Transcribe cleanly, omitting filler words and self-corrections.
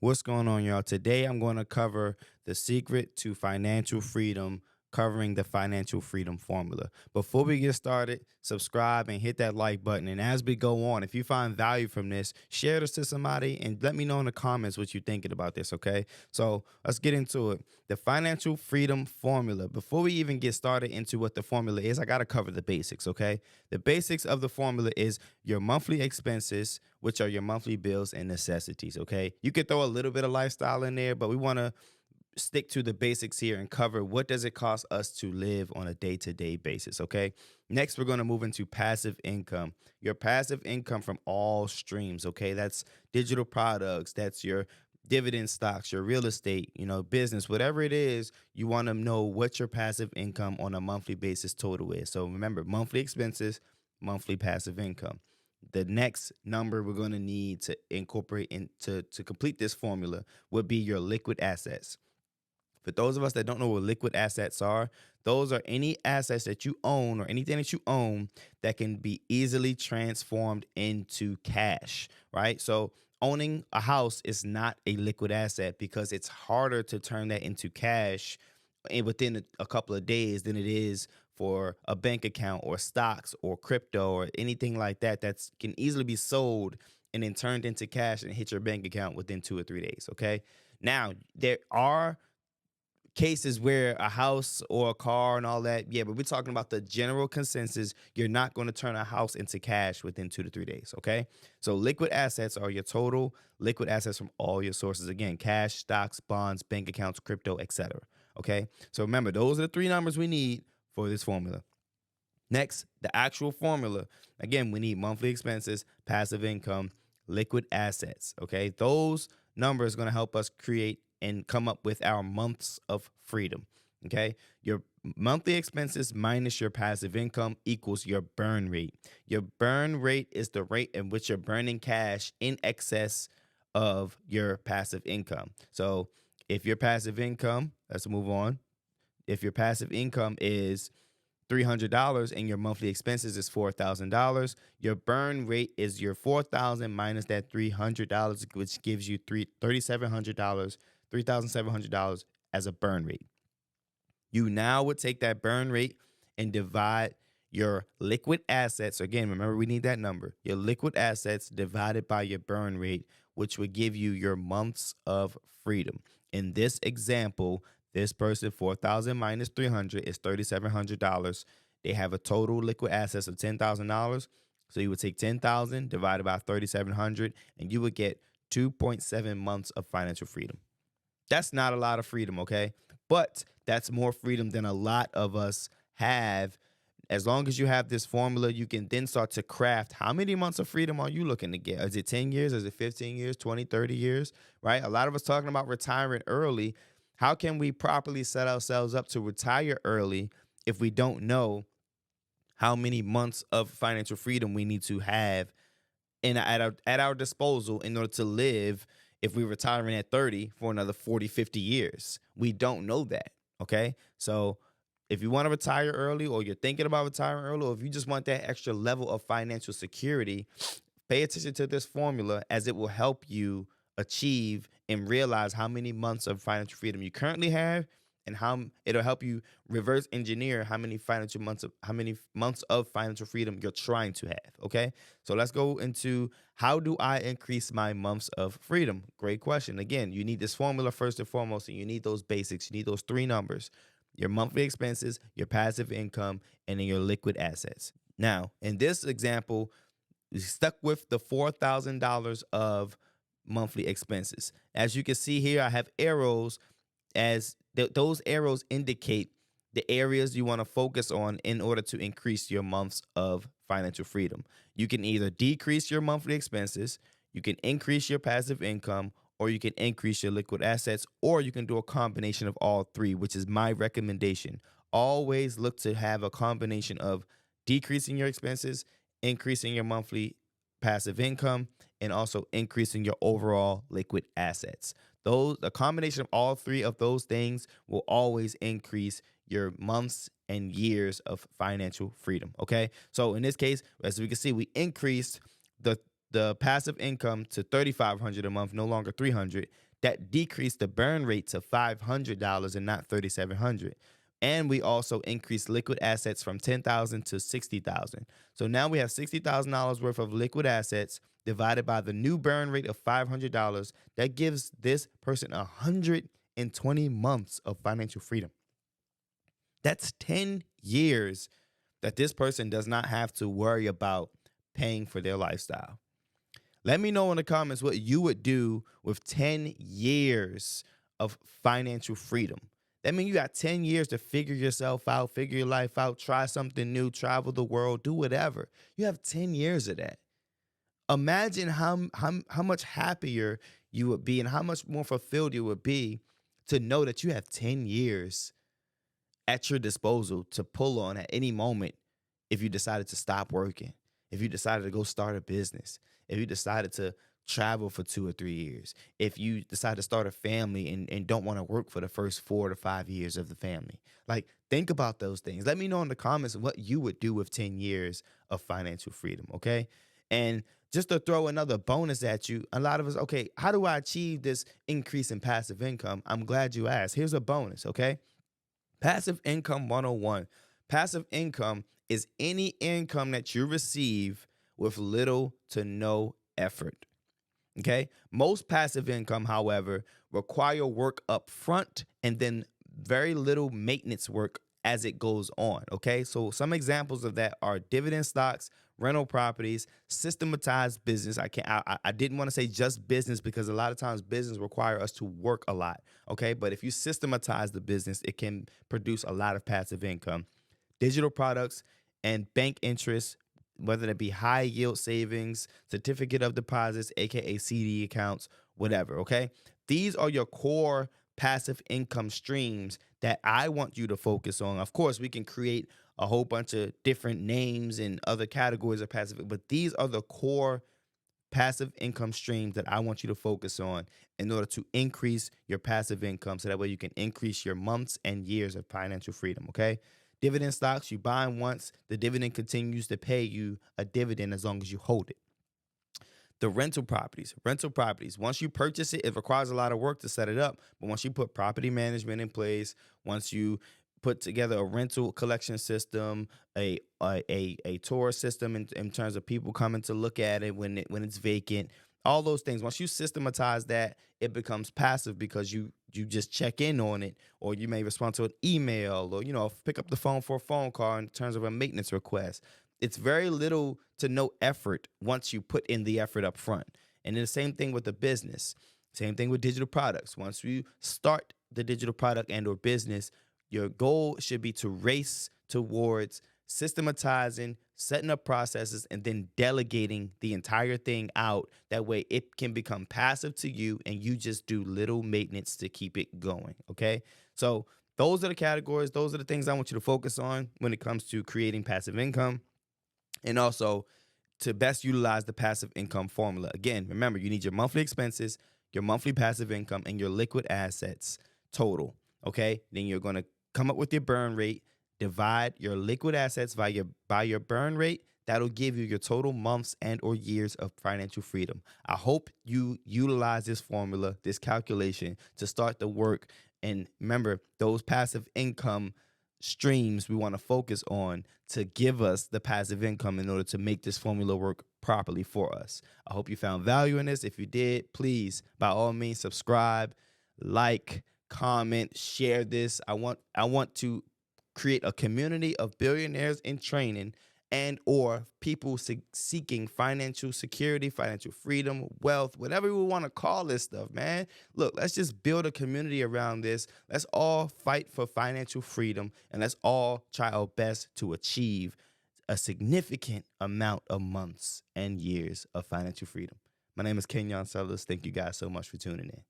What's going on, y'all? Today I'm going to cover the secret to financial freedom, covering the financial freedom formula. Before we get started, subscribe and hit that like button. And as we go on, if you find value from this, share this to somebody and let me know in the comments what you're thinking about this, okay? So let's get into it. The financial freedom formula. Before we even get started into what the formula is, I got to cover the basics, okay? The basics of the formula is your monthly expenses, which are your monthly bills and necessities, okay? You could throw a little bit of lifestyle in there, but we want to stick to the basics here and cover what does it cost us to live on a day-to-day basis, okay? Next, we're going to move into passive income. Your passive income from all streams, okay? That's digital products, that's your dividend stocks, your real estate, business, whatever it is, you want to know what your passive income on a monthly basis total is. So remember, monthly expenses, monthly passive income. The next number we're going to need to incorporate into to complete this formula would be your liquid assets. For those of us that don't know what liquid assets are, those are any assets that you own or anything that you own that can be easily transformed into cash, right? So owning a house is not a liquid asset because it's harder to turn that into cash within a couple of days than it is for a bank account or stocks or crypto or anything like that that can easily be sold and then turned into cash and hit your bank account within 2 or 3 days, okay? Now, there are cases where a house or a car and all that, yeah, but we're talking about the general consensus. You're not going to turn a house into cash within 2 to 3 days, okay? So liquid assets are your total liquid assets from all your sources. Again, cash, stocks, bonds, bank accounts, crypto, etc. Okay? So remember, those are the three numbers we need for this formula. Next, the actual formula. Again, we need monthly expenses, passive income, liquid assets, okay? Those numbers are going to help us create and come up with our months of freedom, okay? Your monthly expenses minus your passive income equals your burn rate. Your burn rate is the rate in which you're burning cash in excess of your passive income. So if your passive income, let's move on. If your passive income is $300 and your monthly expenses is $4,000, your burn rate is your $4,000 minus that $300, which gives you $3,700, $3,700 as a burn rate. You now would take that burn rate and divide your liquid assets. Again, remember, we need that number. Your liquid assets divided by your burn rate, which would give you your months of freedom. In this example, this person, 4,000 minus 300 is $3,700. They have a total liquid assets of $10,000. So you would take 10,000 divided by 3,700, and you would get 2.7 months of financial freedom. That's not a lot of freedom, okay? But that's more freedom than a lot of us have. As long as you have this formula, you can then start to craft how many months of freedom are you looking to get? Is it 10 years? Is it 15 years, 20, 30 years, right? A lot of us talking about retiring early. How can we properly set ourselves up to retire early if we don't know how many months of financial freedom we need to have at our disposal in order to live if we're retiring at 30 for another 40, 50 years? We don't know that, okay? So if you want to retire early, or you're thinking about retiring early, or if you just want that extra level of financial security, pay attention to this formula, as it will help you achieve and realize how many months of financial freedom you currently have, and how it'll help you reverse engineer how many months of financial freedom you're trying to have. Okay, so let's go into how do I increase my months of freedom? Great question. Again, you need this formula first and foremost, and you need those basics. You need those three numbers: your monthly expenses, your passive income, and then your liquid assets. Now, in this example, we stuck with the $4,000 of monthly expenses. As you can see here, I have arrows, as those arrows indicate the areas you want to focus on in order to increase your months of financial freedom. You can either decrease your monthly expenses, you can increase your passive income, or you can increase your liquid assets, or you can do a combination of all three, which is my recommendation. Always look to have a combination of decreasing your expenses, increasing your monthly passive income, and also increasing your overall liquid assets. The combination of all three of those things will always increase your months and years of financial freedom. Okay. So in this case, as we can see, we increased the passive income to $3,500 a month, no longer $300. That decreased the burn rate to $500 and not $3,700. And we also increased liquid assets from 10,000 to 60,000. So now we have $60,000 worth of liquid assets divided by the new burn rate of $500. That gives this person 120 months of financial freedom. That's 10 years that this person does not have to worry about paying for their lifestyle. Let me know in the comments what you would do with 10 years of financial freedom. That means you got 10 years to figure yourself out, figure your life out, try something new, travel the world, do whatever. You have 10 years of that. Imagine how much happier you would be and how much more fulfilled you would be to know that you have 10 years at your disposal to pull on at any moment if you decided to stop working, if you decided to go start a business, if you decided to travel for 2 or 3 years, if you decide to start a family and don't want to work for the first 4 to 5 years of the family. Like, think about those things. Let me know in the comments what you would do with 10 years of financial freedom, okay? And just to throw another bonus at you, a lot of us, okay, how do I achieve this increase in passive income? I'm glad you asked. Here's a bonus, okay? Passive income 101. Passive income is any income that you receive with little to no effort. Okay. Most passive income, however, require work up front and then very little maintenance work as it goes on. Okay. So some examples of that are dividend stocks, rental properties, systematized business. I didn't want to say just business because a lot of times business require us to work a lot. Okay. But if you systematize the business, it can produce a lot of passive income. Digital products and bank interest, whether it be high yield savings, certificate of deposits, aka CD accounts, whatever, okay? These are your core passive income streams that I want you to focus on. Of course, we can create a whole bunch of different names and other categories of passive, but these are the core passive income streams that I want you to focus on in order to increase your passive income so that way you can increase your months and years of financial freedom, okay? Dividend stocks, you buy them once, the dividend continues to pay you a dividend as long as you hold it. The rental properties, once you purchase it, it requires a lot of work to set it up. But once you put property management in place, once you put together a rental collection system, a tour system in terms of people coming to look at it when it's vacant, all those things. Once you systematize that, it becomes passive because you just check in on it, or you may respond to an email, or pick up the phone for a phone call in terms of a maintenance request. It's very little to no effort once you put in the effort up front. And then the same thing with the business. Same thing with digital products. Once you start the digital product and or business, your goal should be to race towards systematizing, setting up processes, and then delegating the entire thing out. That way it can become passive to you and you just do little maintenance to keep it going, okay? So those are the categories. Those are the things I want you to focus on when it comes to creating passive income. And also to best utilize the passive income formula. Again, remember, you need your monthly expenses, your monthly passive income, and your liquid assets total, okay? Then you're going to come up with your burn rate, divide your liquid assets by your burn rate. That'll give you your total months and or years of financial freedom. I hope you utilize this formula, this calculation to start the work. And remember, those passive income streams we want to focus on to give us the passive income in order to make this formula work properly for us. I hope you found value in this. If you did, please, by all means, subscribe, like, comment, share this. I want to create a community of billionaires in training and or people seeking financial security, financial freedom, wealth, whatever we want to call this stuff, man. Look, let's just build a community around this. Let's all fight for financial freedom, and let's all try our best to achieve a significant amount of months and years of financial freedom. My name is Kenyon Sellers. Thank you guys so much for tuning in.